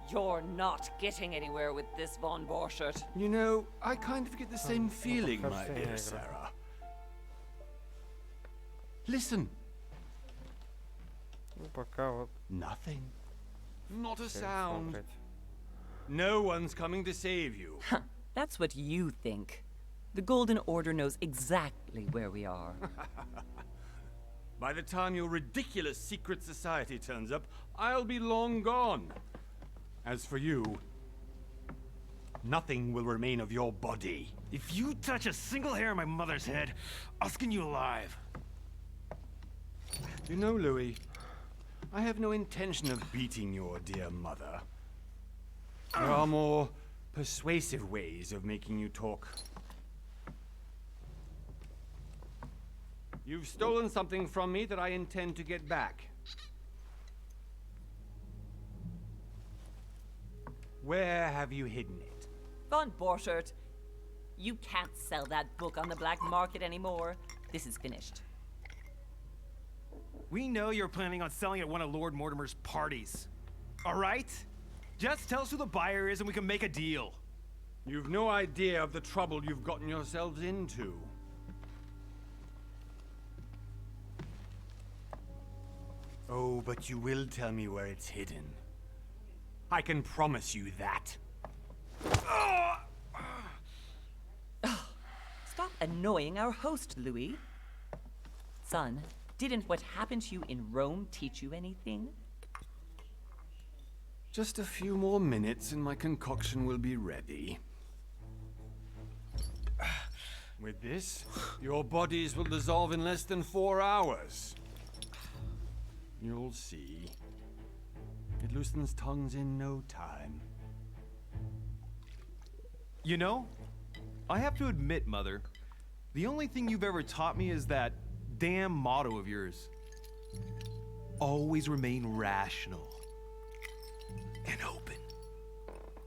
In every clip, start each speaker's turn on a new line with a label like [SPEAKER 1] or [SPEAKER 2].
[SPEAKER 1] You're not getting anywhere with this, Von Borchert.
[SPEAKER 2] You know, I kind of get the same feeling, my dear Sarah. Listen.
[SPEAKER 3] Ну, пока вот.
[SPEAKER 2] Nothing. Not a sound. No one's coming to save you.
[SPEAKER 1] That's what you think. The Golden Order knows exactly where we are.
[SPEAKER 2] By the time your ridiculous secret society turns up, I'll be long gone. As for you, nothing will remain of your body.
[SPEAKER 4] If you touch a single hair on my mother's head, I'll skin you alive.
[SPEAKER 2] You know, Louis, I have no intention of beating your dear mother. There are more persuasive ways of making you talk. You've stolen something from me that I intend to get back. Where have you hidden it?
[SPEAKER 1] Von Borchert, you can't sell that book on the black market anymore. This is finished.
[SPEAKER 4] We know you're planning on selling at one of Lord Mortimer's parties. All right? Just tell us who the buyer is and we can make a deal.
[SPEAKER 2] You've no idea of the trouble you've gotten yourselves into. Oh, but you will tell me where it's hidden. I can promise you that.
[SPEAKER 1] Stop annoying our host, Louis. Son, didn't what happened to you in Rome teach you anything?
[SPEAKER 2] Just a few more minutes and my concoction will be ready. With this, your bodies will dissolve in less than 4 hours. You'll see. It loosens tongues in no time.
[SPEAKER 4] You know, I have to admit, Mother, the only thing you've ever taught me is that damn motto of yours. Always remain rational. And open.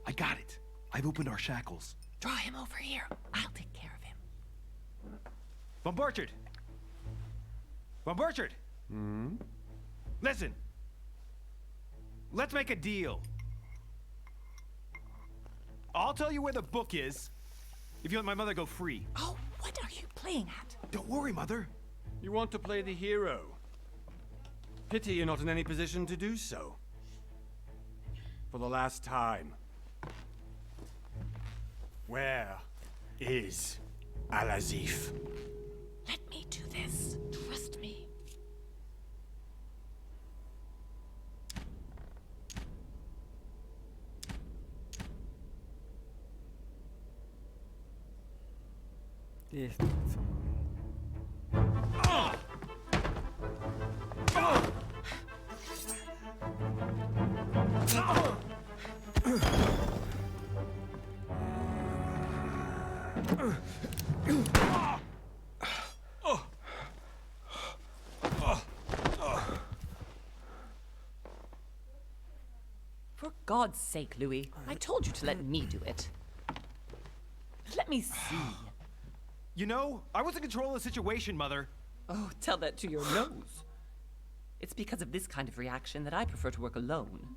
[SPEAKER 4] I got it. I've opened our shackles.
[SPEAKER 1] Draw him over here. I'll take care of him.
[SPEAKER 4] Von Borchert! Von Borchert!
[SPEAKER 2] Hmm?
[SPEAKER 4] Listen. Let's make a deal. I'll tell you where the book is if you let my mother go free.
[SPEAKER 1] Oh, what are you playing at?
[SPEAKER 4] Don't worry, Mother.
[SPEAKER 2] You want to play the hero. Pity you're not in any position to do so. For the last time. Where is Al-Azif?
[SPEAKER 1] Let me do this. Trust me.
[SPEAKER 3] Лестница.
[SPEAKER 1] For God's sake, Louis, I told you to let me do it. Let me see.
[SPEAKER 4] You know, I was in control of the situation, Mother.
[SPEAKER 1] Oh, tell that to your nose. It's because of this kind of reaction that I prefer to work alone.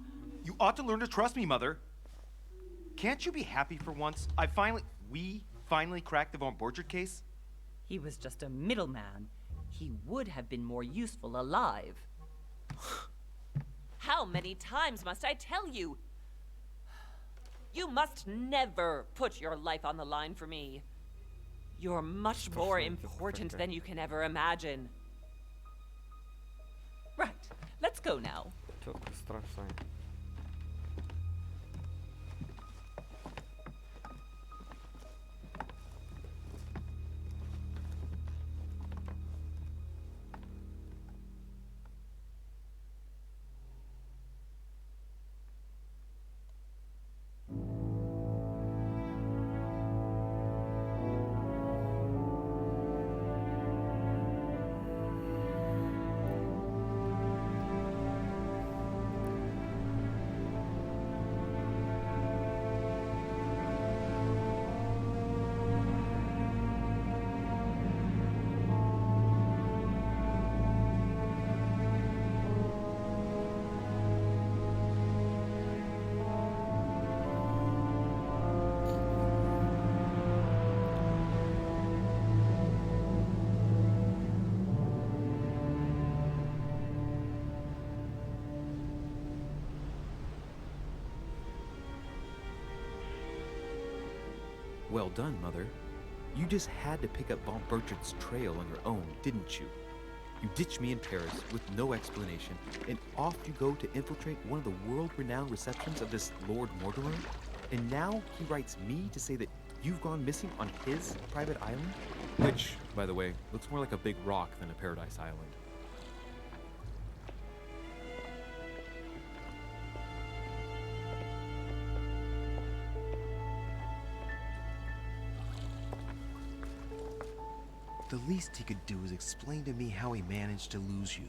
[SPEAKER 4] You ought to learn to trust me, Mother. Can't you be happy for once? We finally cracked the Von Borchert case?
[SPEAKER 1] He was just a middleman. He would have been more useful alive. How many times must I tell you? You must never put your life on the line for me. You're much more important than you can ever imagine. Right, let's go now.
[SPEAKER 3] Тётка страшная.
[SPEAKER 5] Well done, Mother. You just had to pick up Von Burchard's trail on your own, didn't you? You ditched me in Paris with no explanation, and off you go to infiltrate one of the world-renowned receptions of this Lord Mortimer? And now he writes me to say that you've gone missing on his private island? Which, by the way, looks more like a big rock than a paradise island.
[SPEAKER 4] The least he could do is explain to me how he managed to lose you.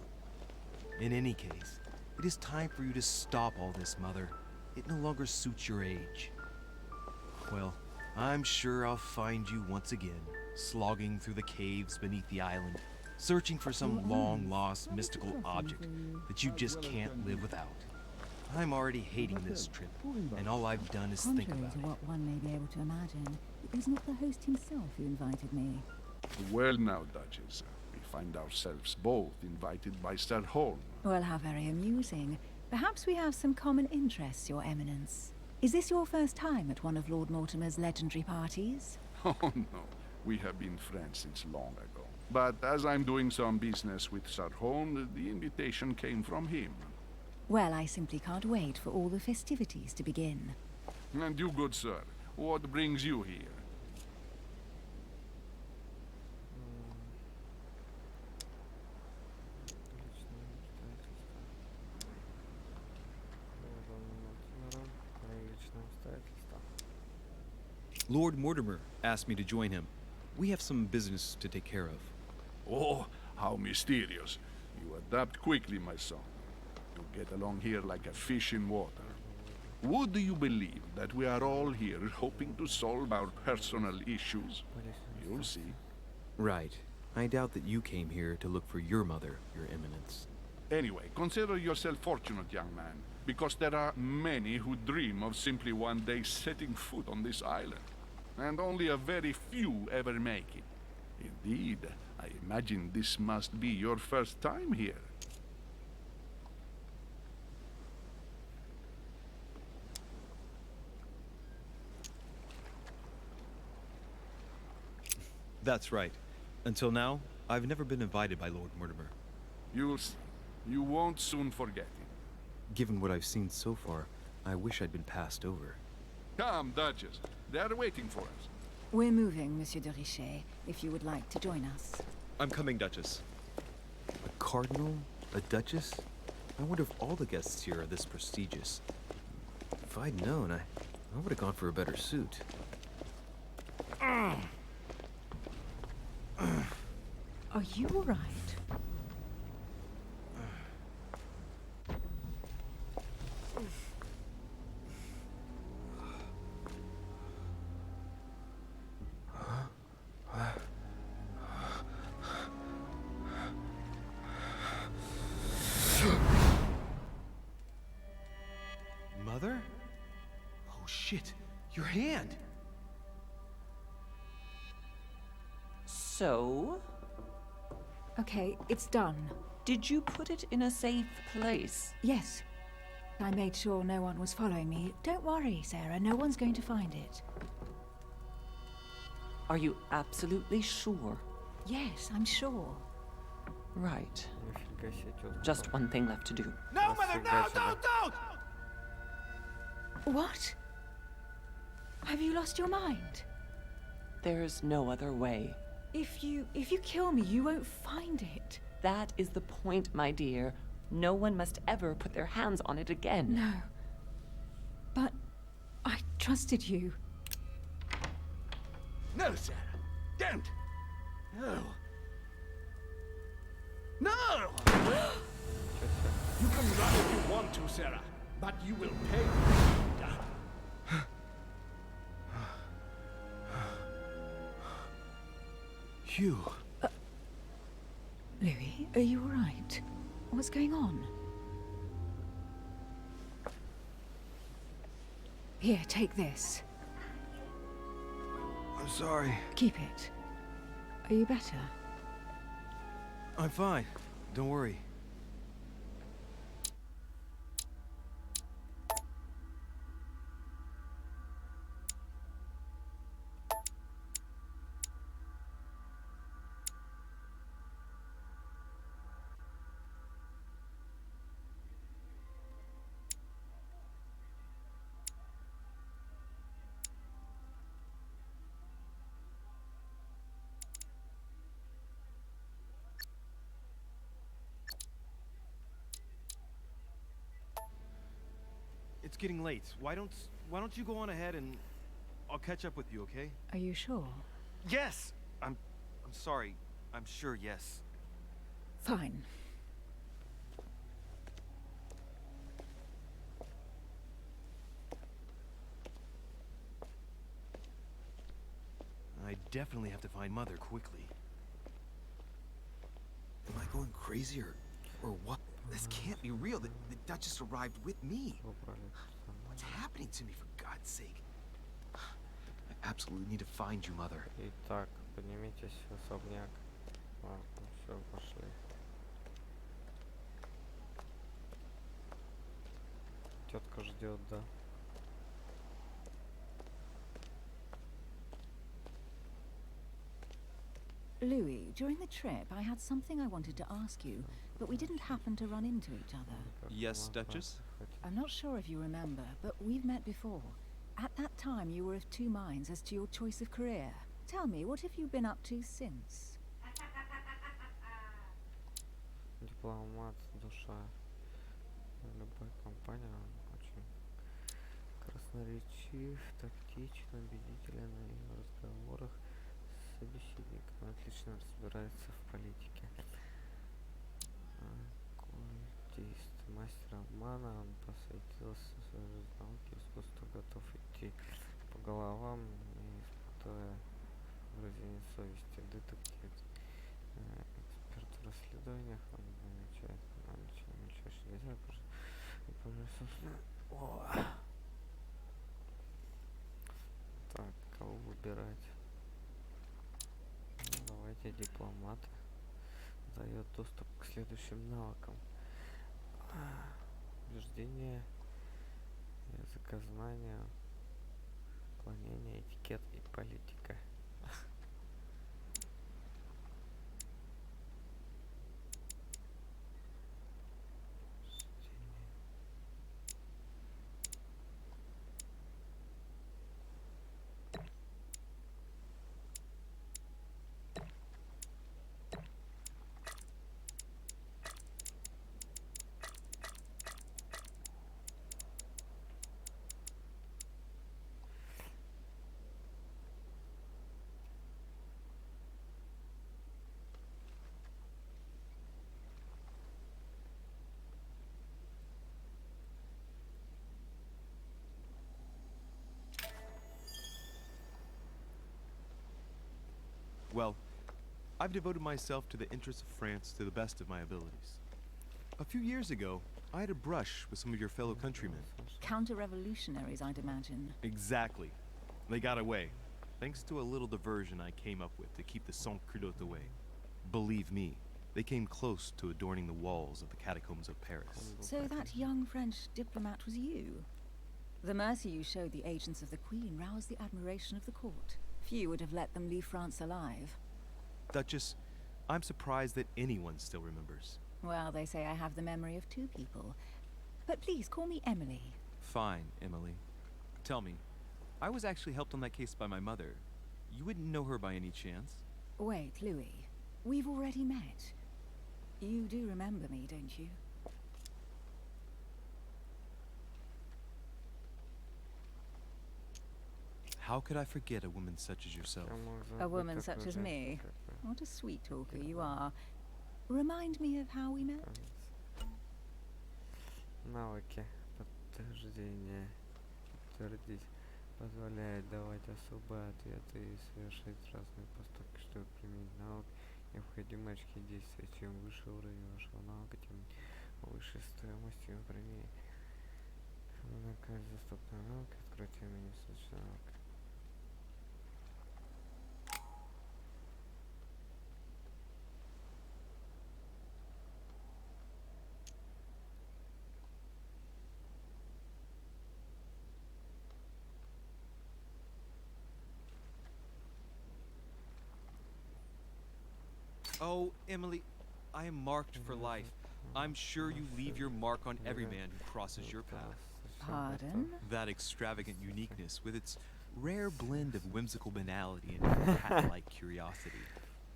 [SPEAKER 4] In any case, it is time for you to stop all this, Mother. It no longer suits your age. Well, I'm sure I'll find you once again, slogging through the caves beneath the island, searching for some long-lost mystical object that you just can't live without. I'm already hating this trip, and all I've done is think
[SPEAKER 6] Contrary
[SPEAKER 4] about
[SPEAKER 6] to
[SPEAKER 4] it.
[SPEAKER 6] what one may be able to imagine, it was not the host himself who invited me.
[SPEAKER 7] Well now, Duchess, we find ourselves both invited by Sir Holm.
[SPEAKER 6] Well, how very amusing. Perhaps we have some common interests, Your Eminence. Is this your first time at one of Lord Mortimer's legendary parties?
[SPEAKER 7] Oh no, we have been friends since long ago. But as I'm doing some business with Sir Holm, the invitation came from him.
[SPEAKER 6] Well, I simply can't wait for all the festivities to begin.
[SPEAKER 7] And you, good sir, what brings you here?
[SPEAKER 5] Lord Mortimer asked me to join him. We have some business to take care of.
[SPEAKER 7] Oh, how mysterious. You adapt quickly, my son. You get along here like a fish in water. Would you believe that we are all here hoping to solve our personal issues? You'll see.
[SPEAKER 5] Right. I doubt that you came here to look for your mother, Your Eminence.
[SPEAKER 7] Anyway, consider yourself fortunate, young man, because there are many who dream of simply one day setting foot on this island. And only a very few ever make it. Indeed, I imagine this must be your first time here.
[SPEAKER 5] That's right. Until now, I've never been invited by Lord Mortimer.
[SPEAKER 7] You'll see. You won't soon forget it.
[SPEAKER 5] Given what I've seen so far, I wish I'd been passed over.
[SPEAKER 7] Come, Duchess. They are waiting for us.
[SPEAKER 6] We're moving, Monsieur de Richet, if you would like to join us.
[SPEAKER 5] I'm coming, Duchess. A cardinal? A duchess? I wonder if all the guests here are this prestigious. If I'd known, I would have gone for a better suit.
[SPEAKER 6] Are you all right?
[SPEAKER 4] Mother? Oh shit, your hand!
[SPEAKER 1] So,
[SPEAKER 6] Okay, it's done.
[SPEAKER 1] did you put it in a safe place?
[SPEAKER 6] Yes. I made sure no one was following me. Don't worry, Sarah, no one's going to find it.
[SPEAKER 1] Are you absolutely sure?
[SPEAKER 6] Yes, I'm sure.
[SPEAKER 1] Right.
[SPEAKER 3] Нифига себе, чё
[SPEAKER 1] Just one thing left to do.
[SPEAKER 4] No, Mother, no, don't!
[SPEAKER 6] What? Have you lost your mind?
[SPEAKER 1] There's no other way.
[SPEAKER 6] If you kill me, you won't find it.
[SPEAKER 1] That is the point, my dear. No one must ever put their hands on it again.
[SPEAKER 6] No. But I trusted you.
[SPEAKER 8] No, Sarah. Don't. No. No! You can run if you want to, Sarah, but you will pay.
[SPEAKER 4] Hugh.
[SPEAKER 6] Louis, are you all right? What's going on? Here, take this.
[SPEAKER 4] I'm sorry.
[SPEAKER 6] Keep it. Are you better?
[SPEAKER 4] I'm fine. Don't worry. it's getting late. Why don't you go on ahead and I'll catch up with you, okay?
[SPEAKER 6] Are you sure?
[SPEAKER 4] Yes. I'm sorry. I'm sure, yes.
[SPEAKER 6] Fine.
[SPEAKER 4] I definitely have to find Mother quickly.
[SPEAKER 5] Am I going crazy or what? This can't be real. The Duchess arrived with me. What's happening to me, for God's sake? I absolutely need to find you, Mother.
[SPEAKER 3] Итак, поднимитесь в особняк. Ладно, все, пошли. Тетка ждет, да?
[SPEAKER 6] Louis, during the trip, I had something I wanted to ask you, but we didn't happen to run into each other.
[SPEAKER 5] Yes, Duchess?
[SPEAKER 6] I'm not sure if you remember, but we've met before. At that time, you were of two minds as to your choice of career. Tell me, what have you been up to since?
[SPEAKER 3] Дипломат, душа. Любая компания очень красноречив, тактичен, убедителен в разговорах с собеседником. Отлично разбирается в политике. Оккультист, мастер обмана, он посвятился своей науке, искусству, готов идти по головам, не испытывая угрызений совести. Детектив, эксперт в расследованиях, он замечает наличие чаще нельзя, так, кого выбирать? Ну, давайте дипломат. Дает доступ к следующим навыкам. Убеждение, языкознание, уклонение, этикет и политика.
[SPEAKER 4] Well, I've devoted myself to the interests of France to the best of my abilities. A few years ago, I had a brush with some of your fellow countrymen.
[SPEAKER 6] Counter-revolutionaries, I'd imagine.
[SPEAKER 4] Exactly. They got away, thanks to a little diversion I came up with to keep the sans-culottes away. Believe me, they came close to adorning the walls of the catacombs of Paris.
[SPEAKER 6] So that young French diplomat was you? The mercy you showed the agents of the Queen roused the admiration of the court. Few would have let them leave France alive.
[SPEAKER 4] Duchess, I'm surprised that anyone still remembers.
[SPEAKER 6] Well, they say I have the memory of two people. But please, call me Emily.
[SPEAKER 4] Fine, Emily. Tell me, I was actually helped on that case by my mother. You wouldn't know her by any chance?
[SPEAKER 6] Wait, Louis. We've already met. You do remember me, don't you?
[SPEAKER 4] How could I forget a woman such as yourself?
[SPEAKER 6] A woman such as me? What a sweet talker you are. Remind me of how we met?
[SPEAKER 3] Навыки. Подтверждение. Подтвердить. Позволяет давать особые ответы и совершать разные поступки, чтобы применить навык. Необходимые очки действия. Чем выше уровень вашего навыка, тем выше стоимость его применения. Наконец, доступный навык. Открытие меню случайного навыка.
[SPEAKER 4] Oh, Emily, I am marked for life. I'm sure you leave your mark on every man who crosses your path.
[SPEAKER 6] Pardon?
[SPEAKER 4] That extravagant uniqueness, with its rare blend of whimsical banality and cat-like curiosity.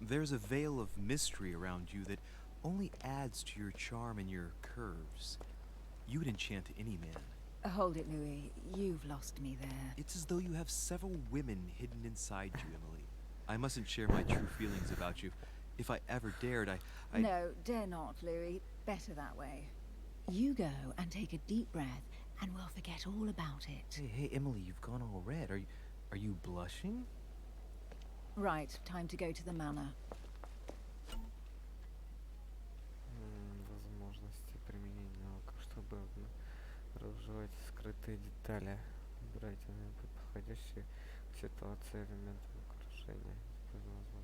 [SPEAKER 4] There's a veil of mystery around you that only adds to your charm and your curves. You would enchant any man.
[SPEAKER 6] Hold it, Louis. You've lost me there.
[SPEAKER 5] It's as though you have several women hidden inside you, Emily. I mustn't share my true feelings about you. If I ever dared, I...
[SPEAKER 6] No, dare not, Louis. Better that way. You go and take a deep breath, and we'll forget all about it.
[SPEAKER 5] Hey, Emily, you've gone all red. Are you blushing?
[SPEAKER 6] Right, time to go to the manor.
[SPEAKER 3] Возможности применения навыков, чтобы обнаруживать скрытые детали. Выбирайте подходящие к ситуации элементы украшения. Возможно,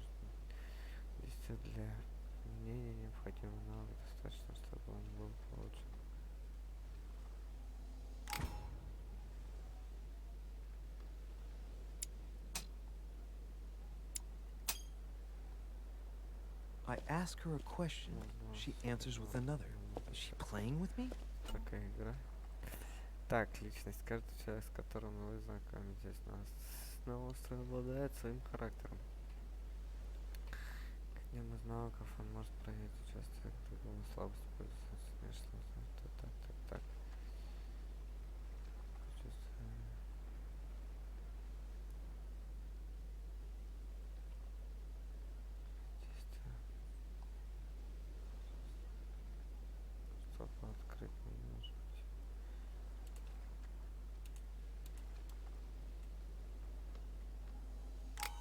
[SPEAKER 3] действия для применения необходимого навыка достаточно, чтобы он был получен.
[SPEAKER 5] I ask her a question. She answers with another. Is she playing with me?
[SPEAKER 3] Такая игра. Так, личность. Каждый человек, с которым вы знакомитесь на острове, обладает своим характером. К одним из навыков он может проявить участие к другому слабости, пользоваться смешным. Так. Чтобы открыть не может быть.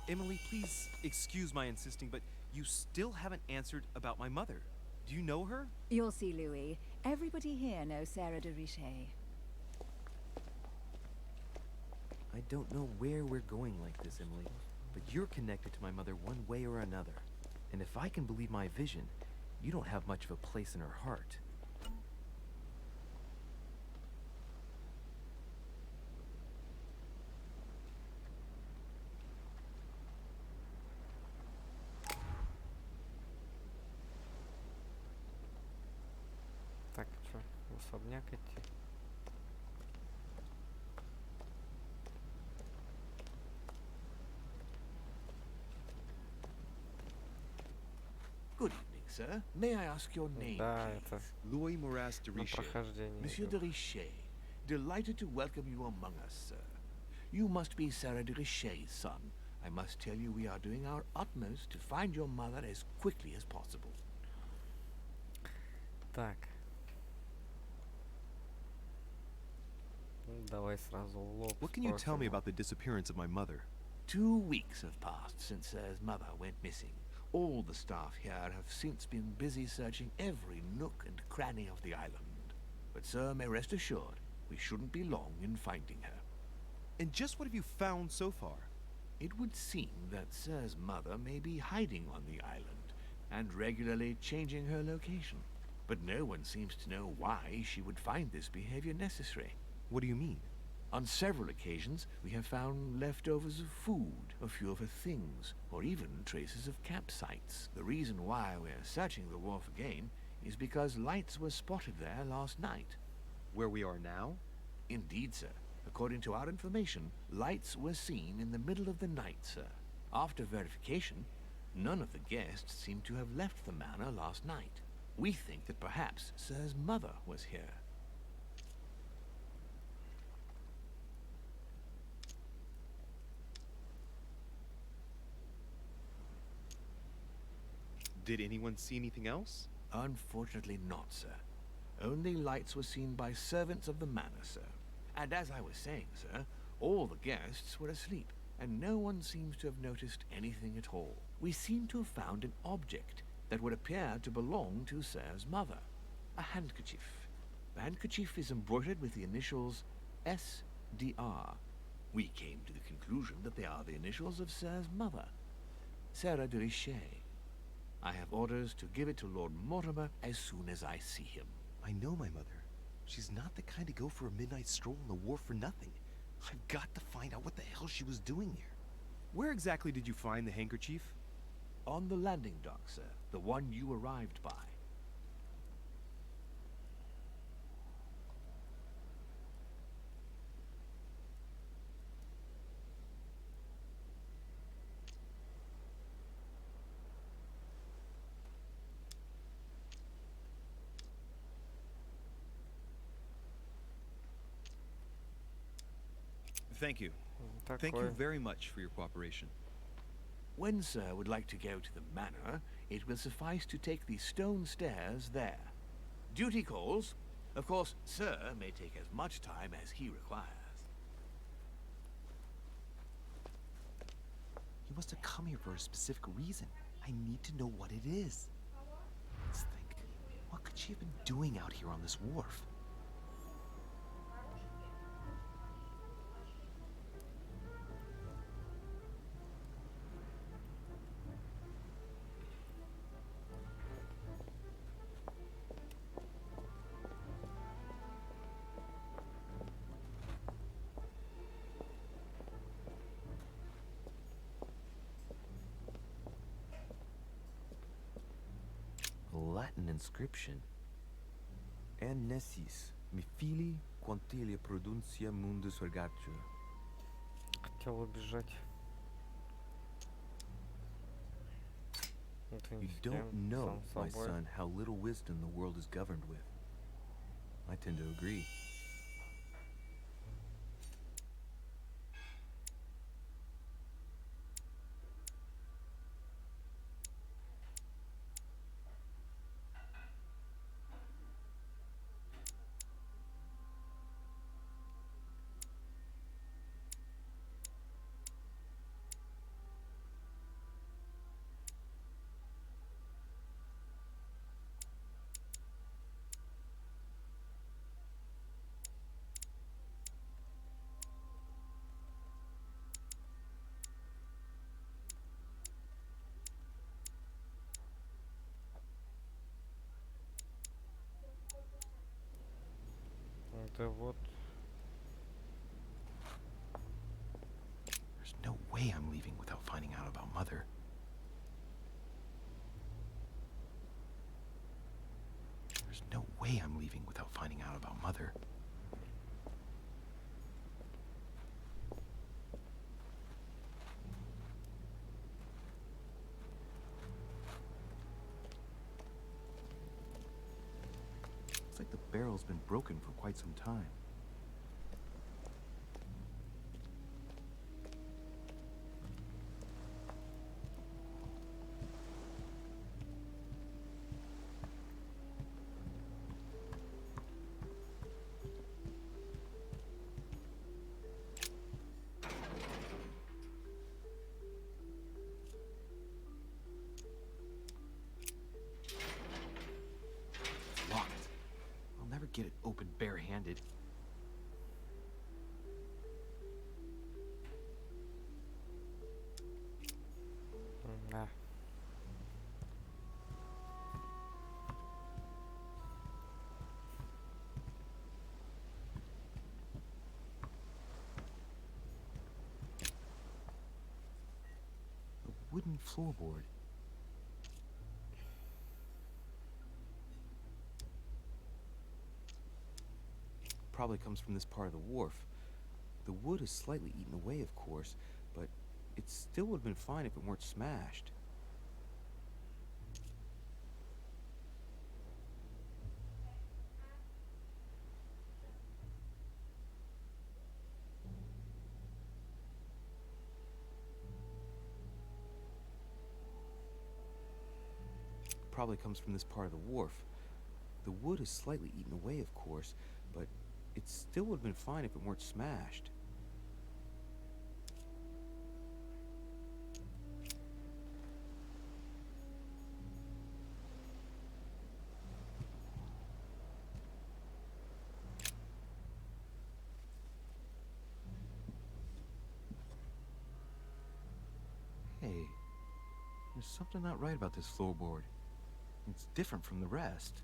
[SPEAKER 5] Emily, please excuse my insisting, but you still haven't answered about my mother. Do you know her?
[SPEAKER 6] You'll see, Louis. Everybody here knows Sarah de Richet.
[SPEAKER 5] I don't know where we're going like this, Emily, but you're connected to my mother one way or another. And if I can believe my vision, you don't have much of a place in her heart.
[SPEAKER 3] Так, что, в особняк идти?
[SPEAKER 8] Good evening, sir. May I ask your name,
[SPEAKER 3] Да,
[SPEAKER 8] please?
[SPEAKER 3] это
[SPEAKER 5] Louis Moras de
[SPEAKER 3] на
[SPEAKER 5] Richet.
[SPEAKER 3] прохождение.
[SPEAKER 8] Monsieur
[SPEAKER 3] идёт.
[SPEAKER 8] de Richet. Delighted to welcome you among us, sir. You must be Sarah de Richet's son. I must tell you we are doing our utmost to find your mother as quickly as possible.
[SPEAKER 3] Так. Ну, давай сразу в лоб.
[SPEAKER 5] What can you tell me
[SPEAKER 3] спросим.
[SPEAKER 5] about the disappearance of my mother?
[SPEAKER 8] 2 weeks have passed since Sir's mother went missing. All the staff here have since been busy searching every nook and cranny of the island. But Sir may rest assured, we shouldn't be long in finding her.
[SPEAKER 5] And just what have you found so far?
[SPEAKER 8] It would seem that Sir's mother may be hiding on the island and regularly changing her location. But no one seems to know why she would find this behavior necessary.
[SPEAKER 5] What do you mean?
[SPEAKER 8] On several occasions, we have found leftovers of food, a few of her things, or even traces of campsites. The reason why we're searching the wharf again is because lights were spotted there last night.
[SPEAKER 5] Where we are now?
[SPEAKER 8] Indeed, sir. According to our information, lights were seen in the middle of the night, sir. After verification, none of the guests seem to have left the manor last night. We think that perhaps Sir's mother was here.
[SPEAKER 5] Did anyone see anything else?
[SPEAKER 8] Unfortunately not, sir. Only lights were seen by servants of the manor, sir. And as I was saying, sir, all the guests were asleep, and no one seems to have noticed anything at all. We seem to have found an object that would appear to belong to Sir's mother. A handkerchief. The handkerchief is embroidered with the initials SDR. We came to the conclusion that they are the initials of Sir's mother, Sarah de Richet. I have orders to give it to Lord Mortimer as soon as I see him.
[SPEAKER 5] I know my mother. She's not the kind to go for a midnight stroll on the wharf for nothing. I've got to find out what the hell she was doing there. Where exactly did you find the handkerchief?
[SPEAKER 8] On the landing dock, sir. The one you arrived by.
[SPEAKER 5] Thank you. Thank you very much for your cooperation.
[SPEAKER 8] When Sir would like to go to the manor, it will suffice to take the stone stairs there. Duty calls. Of course, Sir may take as much time as he requires.
[SPEAKER 5] He must have come here for a specific reason. I need to know what it is. Let's think. What could she have been doing out here on this wharf? Latin inscription. Annesis, mi fili quantilia produncia mundus ergatio.
[SPEAKER 3] Хотел убежать.
[SPEAKER 5] You don't know, my son, how little wisdom the world is governed with. I tend to agree.
[SPEAKER 3] Это вот.
[SPEAKER 5] There's no way I'm leaving without finding out about Mother. There's no way I'm leaving without finding out about Mother. Looks like the barrel's been broken for quite some time. Get it open barehanded.
[SPEAKER 3] Да.
[SPEAKER 5] A wooden floorboard. Probably comes from this part of the wharf. The wood is slightly eaten away, of course, but it still would have been fine if it weren't smashed. Probably comes from this part of the wharf. The wood is slightly eaten away, of course, but it still would have been fine if it weren't smashed. Hey, there's something not right about this floorboard. It's different from the rest.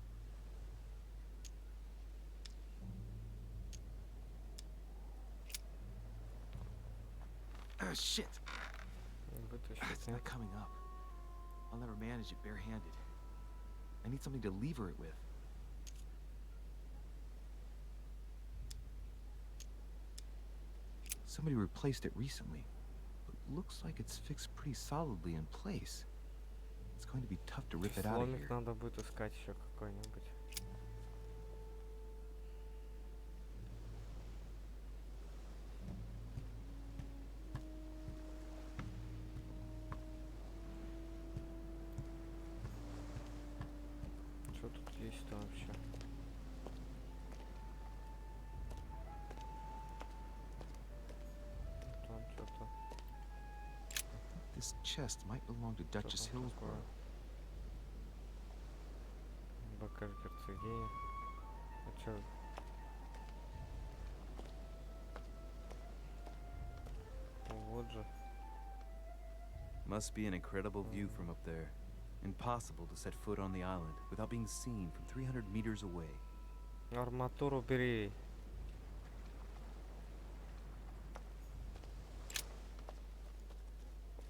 [SPEAKER 5] Shit! It's not coming up. I'll never manage it barehanded. I need something to lever it with. Somebody replaced it recently, but looks like it's fixed pretty solidly in place. It's going to be tough to rip it out of here.
[SPEAKER 3] Надо будет искать еще какой-нибудь. это вообще? Там что-то.
[SPEAKER 5] This chest might belong to Duchess Hillsborough.
[SPEAKER 3] Бакаш герцогиня. А чё? Вот же.
[SPEAKER 5] Must be an incredible view from up there. Impossible to set foot on the island without being seen from 300 meters away.
[SPEAKER 3] Арматуру бери.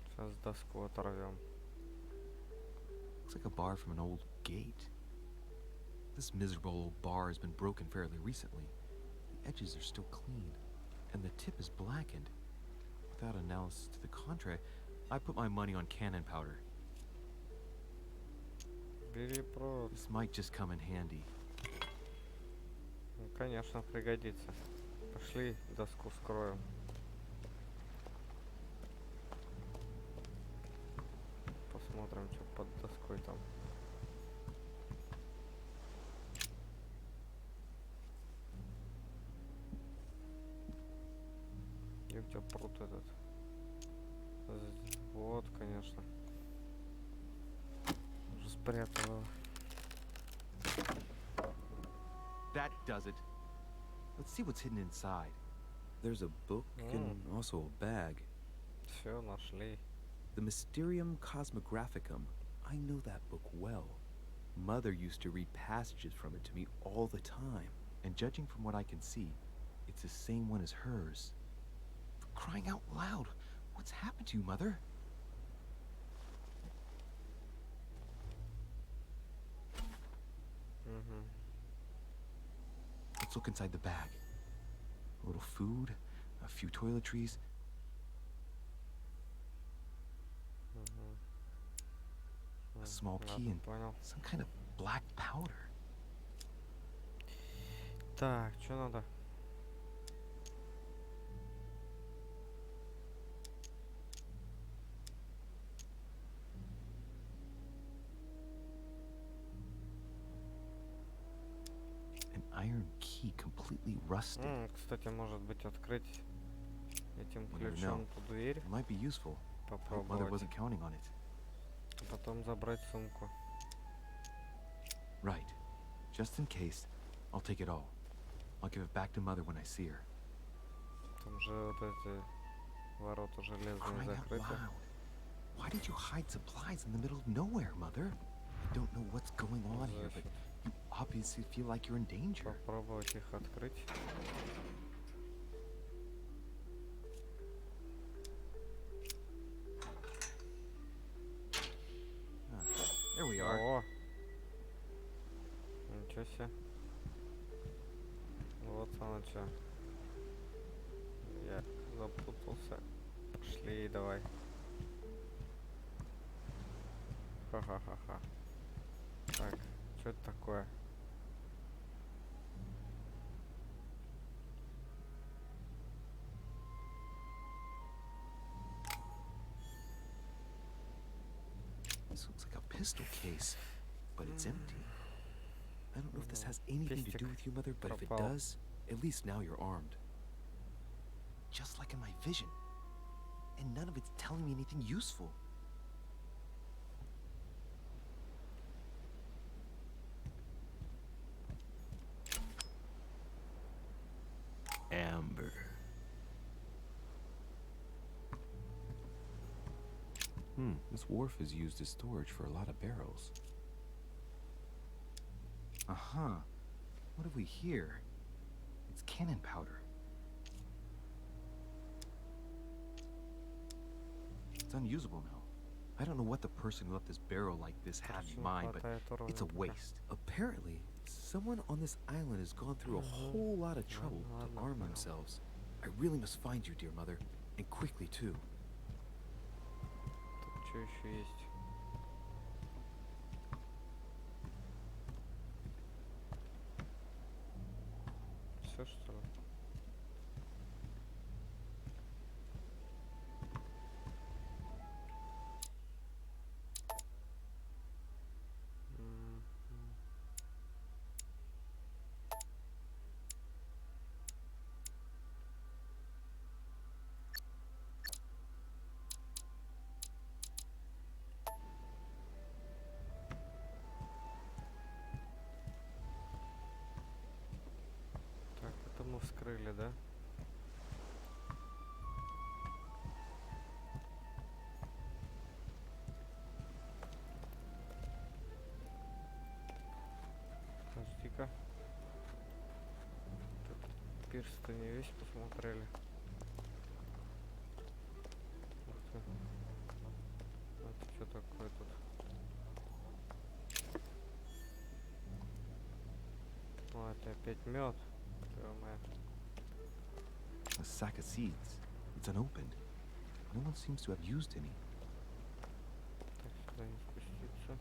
[SPEAKER 3] Сейчас доску оторвем.
[SPEAKER 5] Looks like a bar from an old gate. This miserable old bar has been broken fairly recently. The edges are still clean, and the tip is blackened. Without analysis to the contrary, I put my money on cannon powder.
[SPEAKER 3] Бери проц.
[SPEAKER 5] This might just come in handy.
[SPEAKER 3] Ну, конечно, пригодится. Пошли доску скроем. Посмотрим, что под доской там. Где у тебя пруд этот? Вот, конечно. Уже спрятал.
[SPEAKER 5] That does it. Let's see what's hidden inside. There's a book and also a bag.
[SPEAKER 3] Все, нашли.
[SPEAKER 5] The Mysterium Cosmographicum. I know that book well. Mother used to read passages from it to me all the time. And judging from what I can see, it's the same one as hers. For crying out loud, what's happened to you, Mother? Let's look inside the bag. A little food, a few toiletries. A small key and some kind of black powder.
[SPEAKER 3] Так, что надо?
[SPEAKER 5] An iron key completely rusted.
[SPEAKER 3] Кстати, может быть, открыть этим
[SPEAKER 5] You never
[SPEAKER 3] ключом
[SPEAKER 5] know.
[SPEAKER 3] ту дверь.
[SPEAKER 5] It might be useful. Hope Mother
[SPEAKER 3] Попробовать.
[SPEAKER 5] wasn't counting on it.
[SPEAKER 3] А потом забрать сумку.
[SPEAKER 5] Right. Just in case, I'll take it all. I'll give it back to Mother when I see her.
[SPEAKER 3] Там же вот эти ворота железные
[SPEAKER 5] Crying out
[SPEAKER 3] закрыты.
[SPEAKER 5] loud. Why did you hide supplies in the middle of nowhere, Mother? I don't know what's going on here, but you obviously feel like you're in danger.
[SPEAKER 3] Попробовать их открыть.
[SPEAKER 5] There we are.
[SPEAKER 3] О! Ничего себе. Вот оно что. Я запутался. Пошли, давай. Ха-ха-ха-ха. Так, что это такое?
[SPEAKER 5] This looks like a pistol case, but it's empty. I don't know if this has anything to do with you, Mother, but if it does, at least now you're armed. Just like in my vision. And none of it's telling me anything useful. Amber. This wharf is used as storage for a lot of barrels. Uh-huh. What have we here? It's cannon powder. It's unusable now. I don't know what the person who left this barrel like this had in mind, but it's a waste. Apparently, someone on this island has gone through a whole lot of trouble to arm themselves. I really must find you, dear Mother, and quickly too.
[SPEAKER 3] Тут что еще есть? Все что ли? раскрыли, да? Подожди-ка. Пирс-то не весь посмотрели. Ух ты. Это что такое тут? О, это опять мед.
[SPEAKER 5] A sack of seeds. It's unopened. No one seems to have used any.
[SPEAKER 3] Так, сюда не спуститься.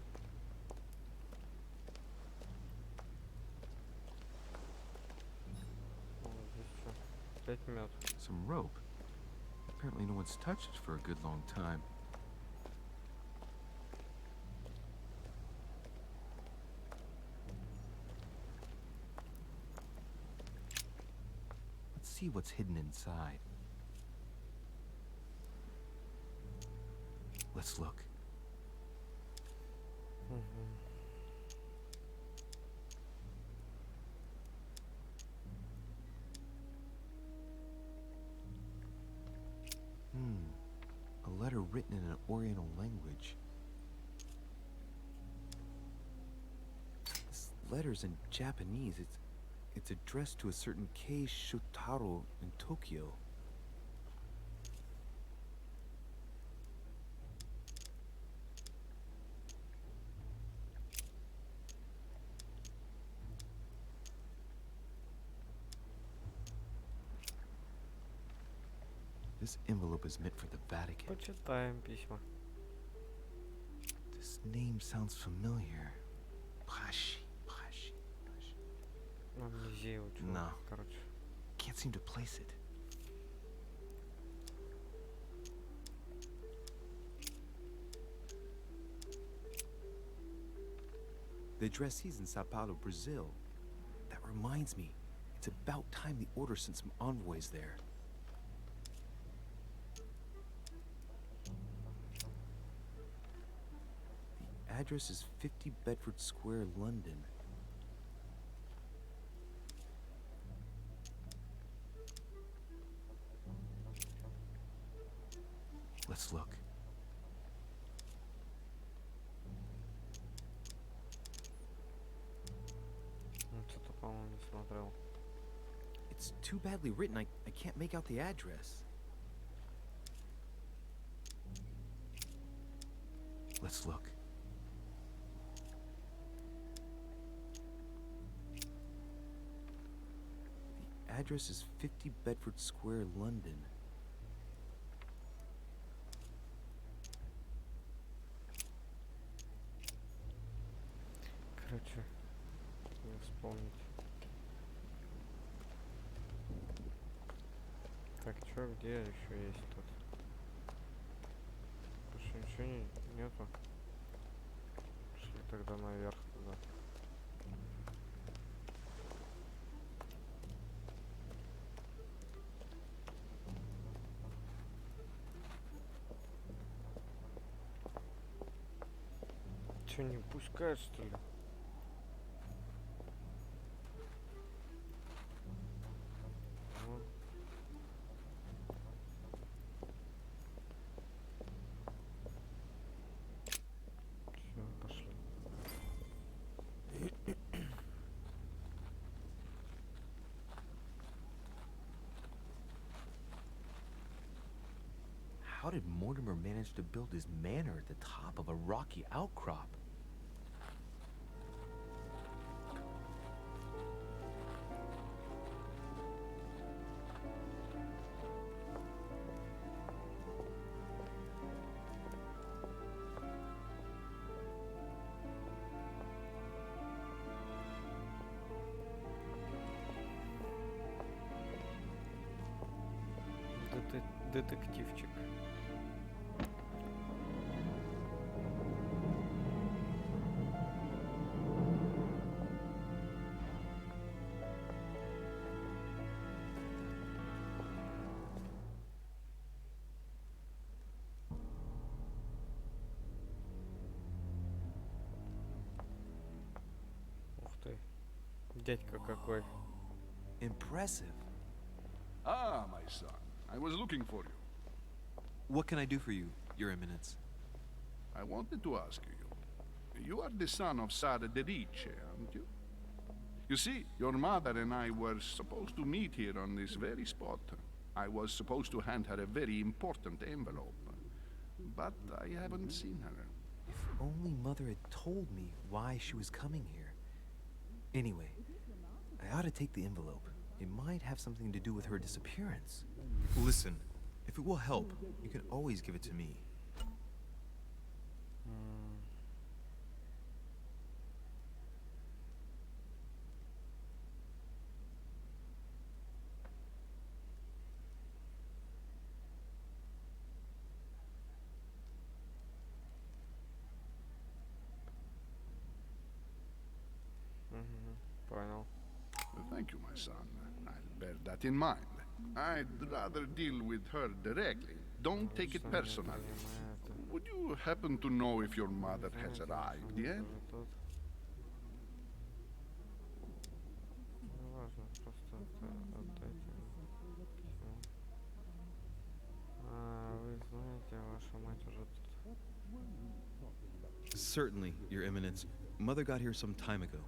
[SPEAKER 3] О, здесь что? Опять мед.
[SPEAKER 5] Some rope. Apparently no one's touched it for a good long time. Let's see what's hidden inside. Let's look. A letter written in an Oriental language. This letter's in Japanese. It's addressed to a certain Kei Shotaro in Tokyo. This envelope is meant for the Vatican.
[SPEAKER 3] Почитаем письма.
[SPEAKER 5] This name sounds familiar. Prashi.
[SPEAKER 3] Амнезия у чувака,
[SPEAKER 5] No.
[SPEAKER 3] короче.
[SPEAKER 5] Can't seem to place it. The addressee's in Sao Paulo, Brazil. That reminds me, it's about time the order sent some envoys there. The address is 50 Bedford Square, London. Let's look.
[SPEAKER 3] Ну, что-то, по-моему, не смотрел.
[SPEAKER 5] It's too badly written, I can't make out the address. Let's look. The address is 50 Bedford Square, London.
[SPEAKER 3] Короче, не вспомнить. Так, чё, где еще есть тут? Больше ничего нету. Шли тогда наверх туда. Чё, не пускают, что ли?
[SPEAKER 5] How did Mortimer manage to build his manor at the top of a rocky outcrop?
[SPEAKER 3] Детективчик. Ух ты. Дядька какой.
[SPEAKER 5] Impressive.
[SPEAKER 7] son. I was looking for you.
[SPEAKER 4] What can I do for you, Your Eminence?
[SPEAKER 7] I wanted to ask you. You are the son of Sara de Riche, aren't you? You see, your mother and I were supposed to meet here on this very spot. I was supposed to hand her a very important envelope. But I haven't seen her.
[SPEAKER 5] If only Mother had told me why she was coming here. Anyway, I ought to take the envelope. It might have something to do with her disappearance. Listen, if it will help, you can always give it to me.
[SPEAKER 3] Понял.
[SPEAKER 7] Thank you, my son. I'll bear that in mind. I'd rather deal with her directly. Don't take it personally. Would you happen to know if your mother has arrived yet?
[SPEAKER 3] Важно, просто отдайте. Вы знаете, ваша мать уже тут.
[SPEAKER 5] Certainly, Your Eminence. Mother got here some time ago.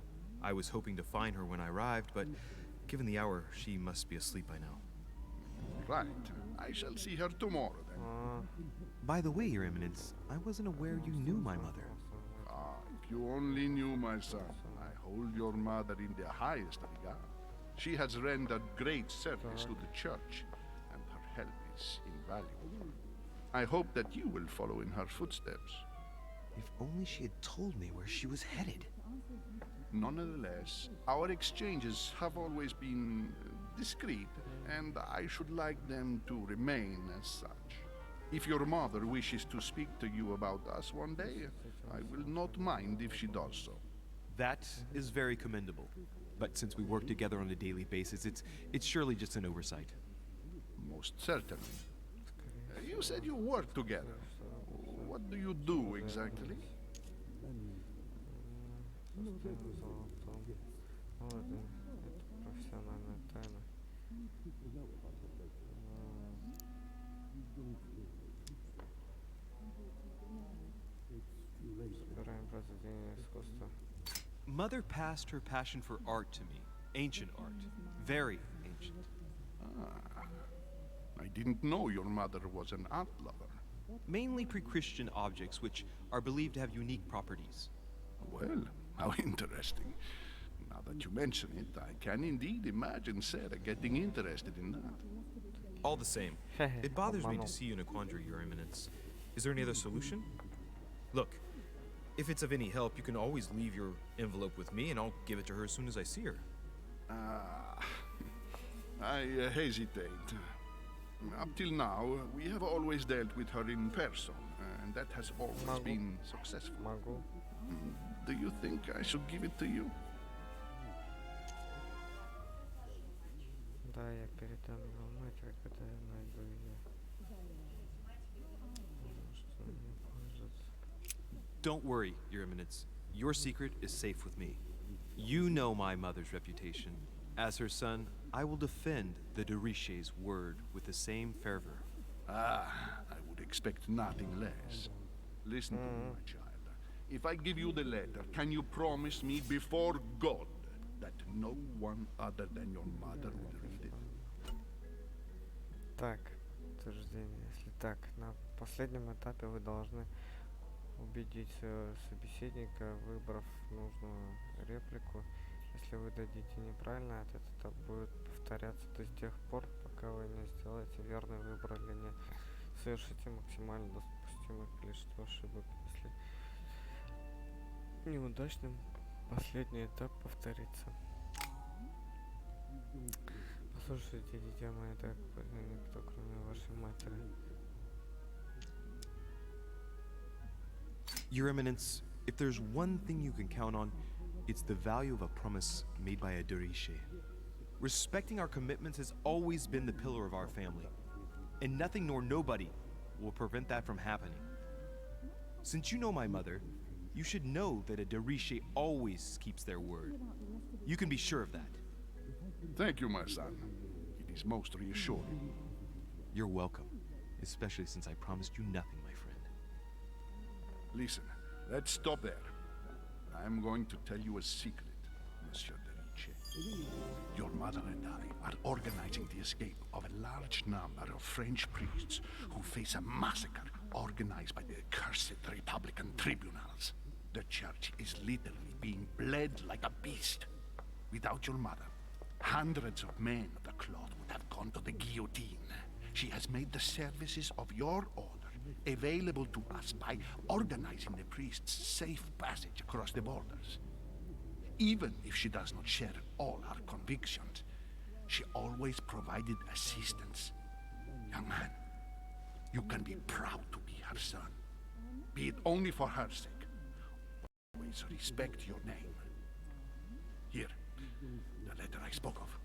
[SPEAKER 5] I was hoping to find her when I arrived, but given the hour, she must be asleep by now.
[SPEAKER 7] Right. I shall see her tomorrow then.
[SPEAKER 5] By the way, Your Eminence, I wasn't aware you knew my mother.
[SPEAKER 7] Ah, if you only knew, my son. I hold your mother in the highest regard. She has rendered great service to the church, and her help is invaluable. I hope that you will follow in her footsteps.
[SPEAKER 5] If only she had told me where she was headed.
[SPEAKER 7] Nonetheless, our exchanges have always been discreet, and I should like them to remain as such. If your mother wishes to speak to you about us one day, I will not mind if she does so.
[SPEAKER 5] That is very commendable. But since we work together on a daily basis, it's surely just an oversight.
[SPEAKER 7] Most certainly. You said you work together. What do you do exactly?
[SPEAKER 3] Золотом. Вот, это профессиональная тайна. Собираем произведения искусства.
[SPEAKER 4] Mother passed her passion for art to me. Ancient art. Very ancient.
[SPEAKER 7] Ah, I didn't know your mother was an art lover.
[SPEAKER 4] Mainly pre-Christian objects which are believed to have unique properties.
[SPEAKER 7] Well, how interesting. Now that you mention it, I can indeed imagine Sarah getting interested in that.
[SPEAKER 5] All the same, it bothers me to see you in a quandary, Your Eminence. Is there any other solution? Look, if it's of any help, you can always leave your envelope with me and I'll give it to her as soon as I see her.
[SPEAKER 7] I hesitate. Up till now, we have always dealt with her in person, and that has always been successful.
[SPEAKER 3] Могу.
[SPEAKER 7] Do you think I should give it to you?
[SPEAKER 3] Да, я передам его матери, когда я найду ее. Что мне пользуется.
[SPEAKER 4] Don't worry, Your Eminence. Your secret is safe with me. You know my mother's reputation. As her son, I will defend the de Riche's word with the same fervor.
[SPEAKER 7] I would expect nothing less. Listen to me, my child. If I give you the letter, can you promise me before God that no one other than your mother will read it?
[SPEAKER 3] Так, утверждение. Если так, на последнем этапе вы должны убедить собеседника, выбрав нужную реплику. Если вы дадите неправильно, этот этап будет повторяться до тех пор, пока вы не сделаете верный выбор или не совершите максимально допустимое количество ошибок. Если неудачным, последний этап повторится. Послушайте, дитя мое, так никто, кроме вашей матери.
[SPEAKER 4] Your Eminence, if there's one thing you can count on, it's the value of a promise made by a de Riche. Respecting our commitments has always been the pillar of our family, and nothing nor nobody will prevent that from happening. Since you know my mother, you should know that a de Riche always keeps their word. You can be sure of that.
[SPEAKER 7] Thank you, my son. It is most reassuring.
[SPEAKER 5] You're welcome, especially since I promised you nothing, my friend.
[SPEAKER 7] Listen, let's stop there. I'm going to tell you a secret, Monsieur Derice. Your mother and I are organizing the escape of a large number of French priests who face a massacre organized by the accursed Republican tribunals. The church is literally being bled like a beast. Without your mother, hundreds of men of the cloth would have gone to the guillotine. She has made the services of your order available to us by organizing the priests' safe passage across the borders. Even if she does not share all our convictions, she always provided assistance. Young man, you can be proud to be her son. Be it only for her sake. Always respect your name. Here, the letter I spoke of.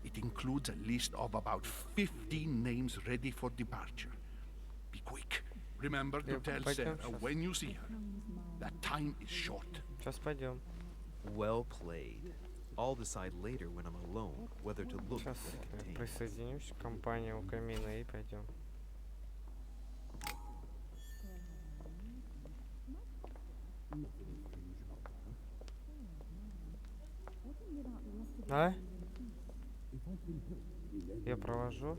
[SPEAKER 7] It includes a list of about 15 names ready for departure. Be quick. Remember to tell Sarah when you see her. That time is short.
[SPEAKER 3] Сейчас пойдем.
[SPEAKER 5] Well played. I'll decide later when I'm alone whether to look for
[SPEAKER 3] Сейчас
[SPEAKER 5] what I
[SPEAKER 3] присоединюсь к компании у камина и пойдем. А? Я провожу.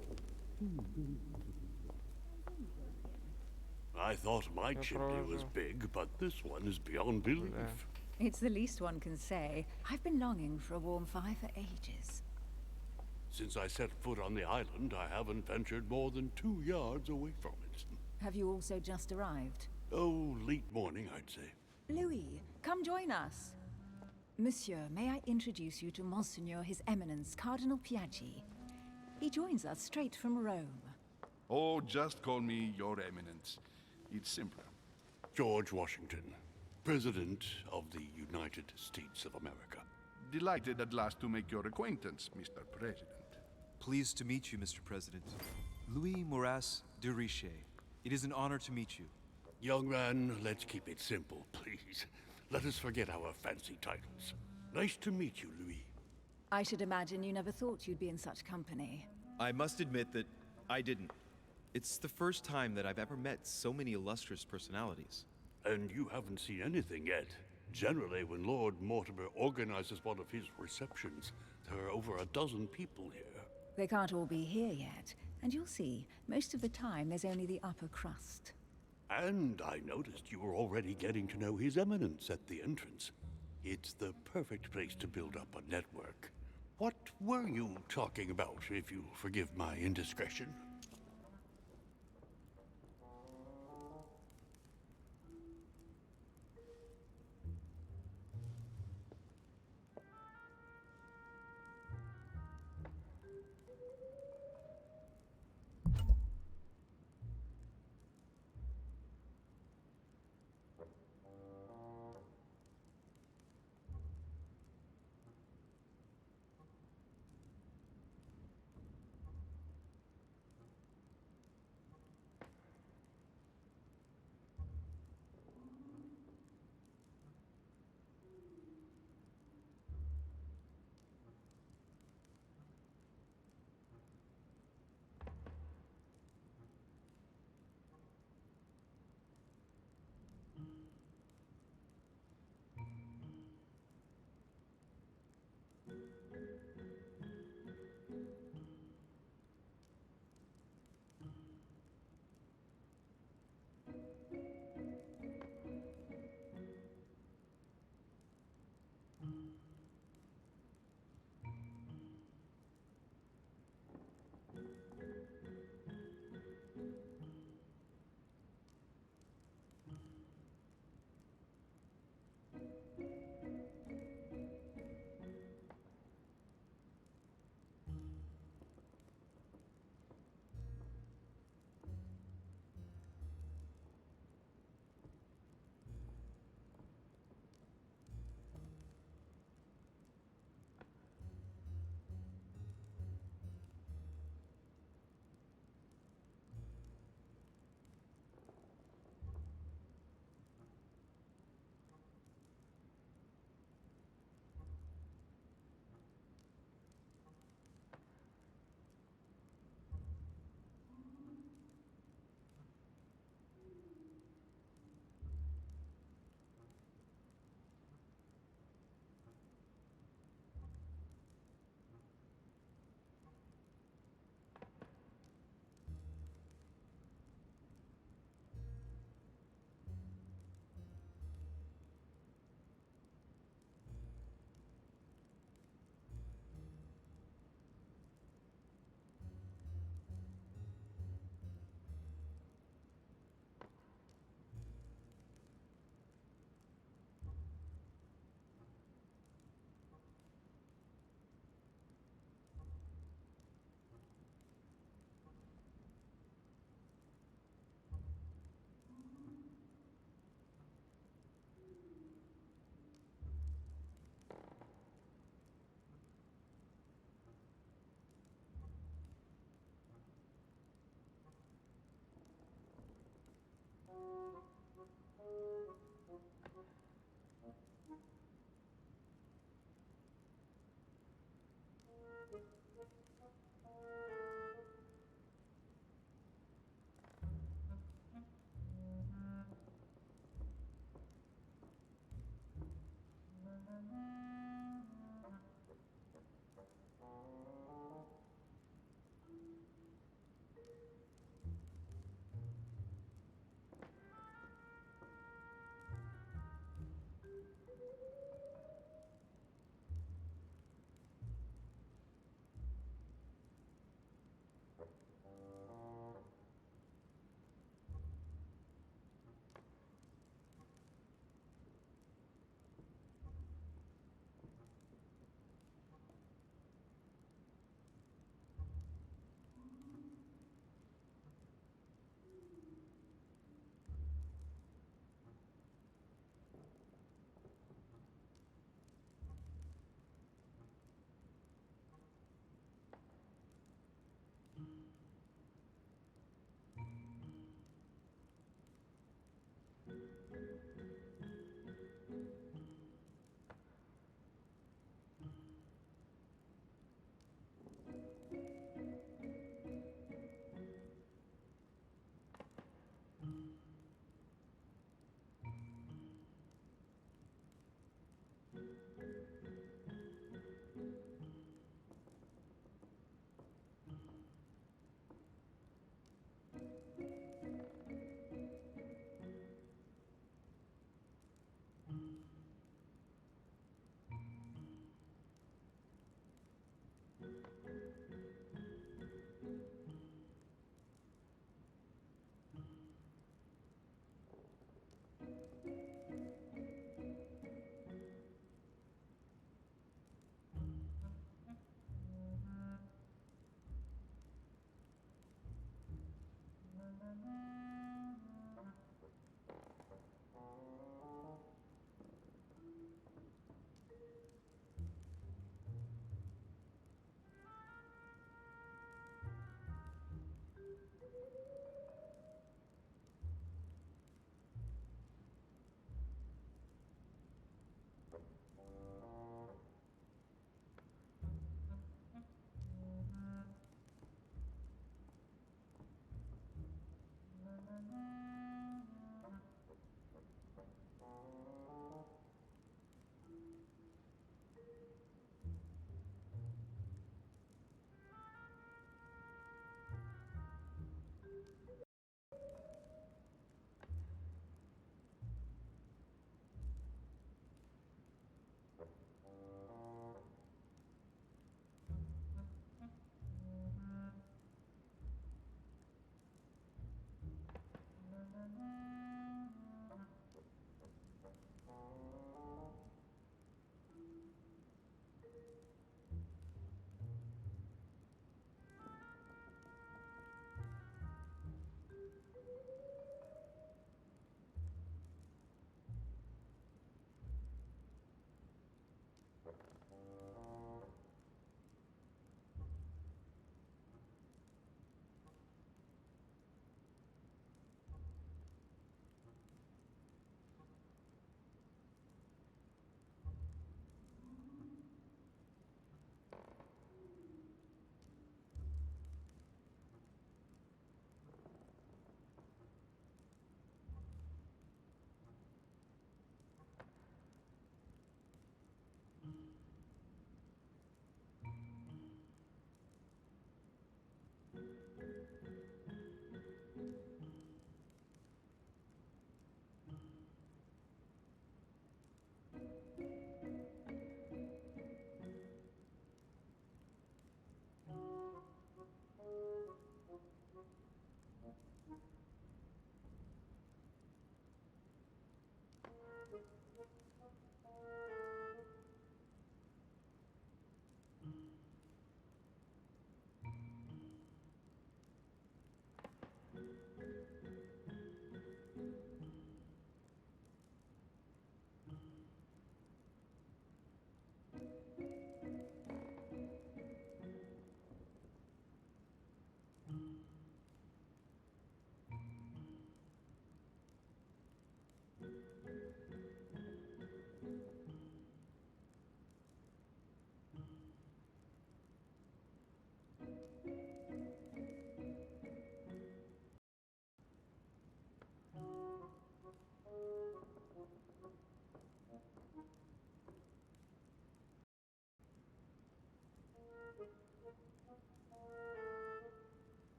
[SPEAKER 9] I thought my chimney was big, but this one is beyond belief.
[SPEAKER 6] It's the least one can say. I've been longing for a warm fire for ages.
[SPEAKER 9] Since I set foot on the island, I haven't ventured more than 2 yards away from it.
[SPEAKER 6] Have you also just arrived?
[SPEAKER 9] Oh, late morning, I'd say.
[SPEAKER 6] Louis, come join us. Monsieur, may I introduce you to Monseigneur His Eminence Cardinal Piaggi? He joins us straight from Rome.
[SPEAKER 7] Oh, just call me Your Eminence. It's simpler.
[SPEAKER 9] George Washington, President of the United States of America.
[SPEAKER 7] Delighted at last to make your acquaintance, Mr. President.
[SPEAKER 5] Pleased to meet you, Mr. President. Louis Moras de Riche. It is an honor to meet you.
[SPEAKER 9] Young man, let's keep it simple, please. Let us forget our fancy titles. Nice to meet you, Louis.
[SPEAKER 6] I should imagine you never thought you'd be in such company.
[SPEAKER 5] I must admit that I didn't. It's the first time that I've ever met so many illustrious personalities.
[SPEAKER 9] And you haven't seen anything yet. Generally, when Lord Mortimer organizes one of his receptions, there are over a dozen people here.
[SPEAKER 6] They can't all be here yet, and you'll see, most of the time there's only the upper crust.
[SPEAKER 9] And I noticed you were already getting to know His Eminence at the entrance. It's the perfect place to build up a network. What were you talking about, if you forgive my indiscretion?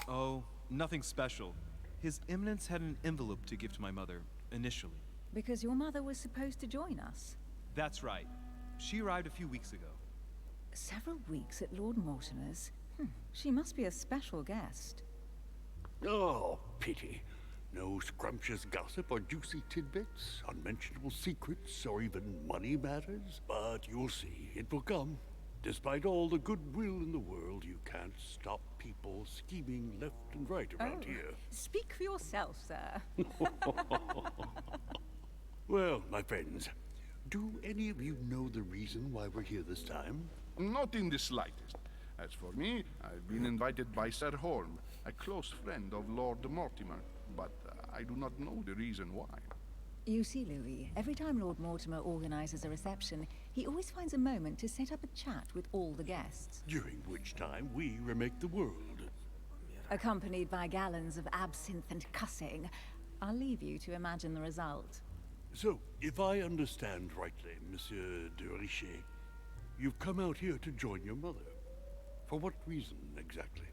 [SPEAKER 4] Oh, nothing special. His Eminence had an envelope to give to my mother, initially.
[SPEAKER 6] Because your mother was supposed to join us.
[SPEAKER 4] That's right. She arrived a few weeks ago.
[SPEAKER 6] Several weeks at Lord Mortimer's? She must be a special guest.
[SPEAKER 9] Oh, pity. No scrumptious gossip or juicy tidbits, unmentionable secrets, or even money matters. But you'll see, it will come. Despite all the goodwill in the world, you can't stop people scheming left and right around here.
[SPEAKER 6] Speak for yourself, sir.
[SPEAKER 9] Well, my friends, do any of you know the reason why we're here this time?
[SPEAKER 7] Not in the slightest. As for me, I've been invited by Sir Holm, a close friend of Lord Mortimer, but I do not know the reason why.
[SPEAKER 6] You see, Louis, every time Lord Mortimer organizes a reception, He always finds a moment to set up a chat with all the guests,
[SPEAKER 9] During which time we remake the world.
[SPEAKER 6] accompanied by gallons of absinthe and cussing. I'll leave you to imagine the result.
[SPEAKER 9] So, if I understand rightly, Monsieur de Richet, you've come out here to join your mother. For what reason, exactly?